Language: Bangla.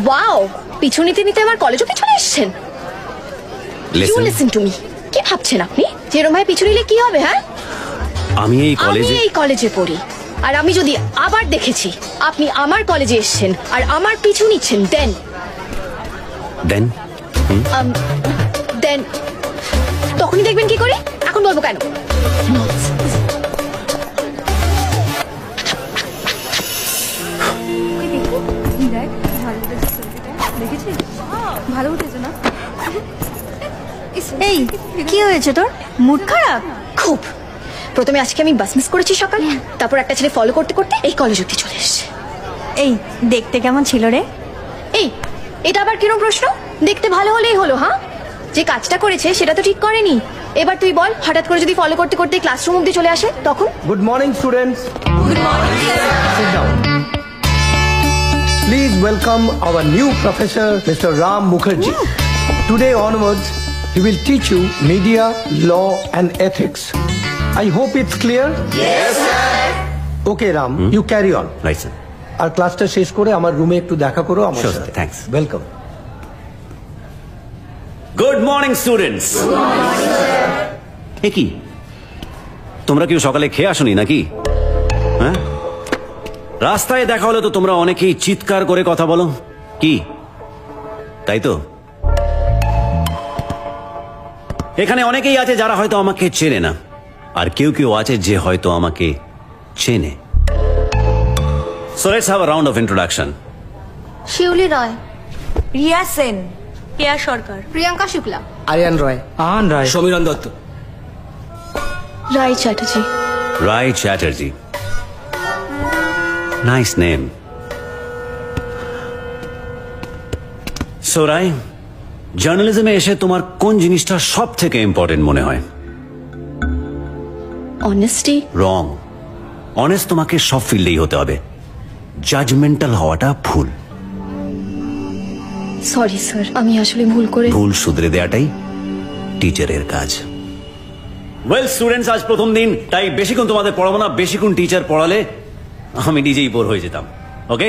ওয়াও, পিছু নিতে নিতে আমার কলেজ অব্দি চলে এসেছেন। You listen to me. কি ভাবছেন আপনি যেরকম ভাই পিছু নিলে কি হবে? হ্যাঁ, আমি এই কলেজে পড়ি, আর আমি যদি আবার দেখেছি আপনি আমার কলেজে এসেছেন আর আমার পিছু নিচ্ছেন, দেন তখনই দেখবেন কি করে। এখন বলবো কেন? এই কি হয়েছে তোর? মুড খারাপ? খুব। প্রথমে আজকে আমি বাস মিস করেছি সকালে, তারপর একটা ছেলে ফলো করতে করতে এই কলেজ অব্দি চলে এসেছে। এই দেখতে কেমন ছিল রে? এই এটা আবার কিরম প্রশ্ন? দেখতে ভালো হলেই হলো? হ্যাঁ, যে কাজটা করেছে সেটা তো ঠিক করেনি। এবার তুই বল, হঠাৎ করে যদি ফলো করতে করতে ক্লাসরুম অব্দি চলে আসে তখন? Good morning, students. Good morning, sir. Sit down. Please welcome our new professor, Mr. Ram Mukherjee. Today onwards, he will teach you media, law, and ethics. I hope it's clear. Yes, sir. Okay, Ram, you carry on. Right, sir. আর ক্লাসটা শেষ করে আমার রুমে একটু দেখা করো আমার Sure, সাথে। sir. Thanks. Welcome. Good morning students. কি তোমরা কেউ সকালে খেয়ে আসোনি নাকি? হ্যাঁ, রাস্তায় দেখা হলে তো তোমরা অনেকেই চিৎকার করে কথা বলো, কি তাই তো? এখানে অনেকেই আছে যারা হয়তো আমাকে চেনে না, আর কেউ কেউ আছে যে হয়তো আমাকে চেনে। So let's have a round of introduction. Shiuli Roy, Riya Sen, Keya Sarkar, Priyanka Shukla, Aryan Roy, Ahan Roy, Samiran Dutta, Roy Chatterjee. Rai Chatterjee. Nice name. So Rai, জার্নালিজমে এসে তোমার কোন জিনিসটা সব থেকে ইম্পর্টেন্ট মনে হয়? অনেস্টি। রং। অনেস্ট তোমাকে সব ফিল্ডেই হতে হবে, জাজমেন্টাল হওয়াটা ভুল। সরি স্যার, আমি আসলে ভুল করে। ভুল শুধরে দেওয়াটাই টিচারের কাজ। ওয়েল স্টুডেন্টস, আজ প্রথম দিন, তাই বেশিক্ষণ তোমাদের পড়াবো না। বেশিক্ষণ টিচার পড়ালে আমি নিজেই বোর হয়ে যেতাম। ওকে?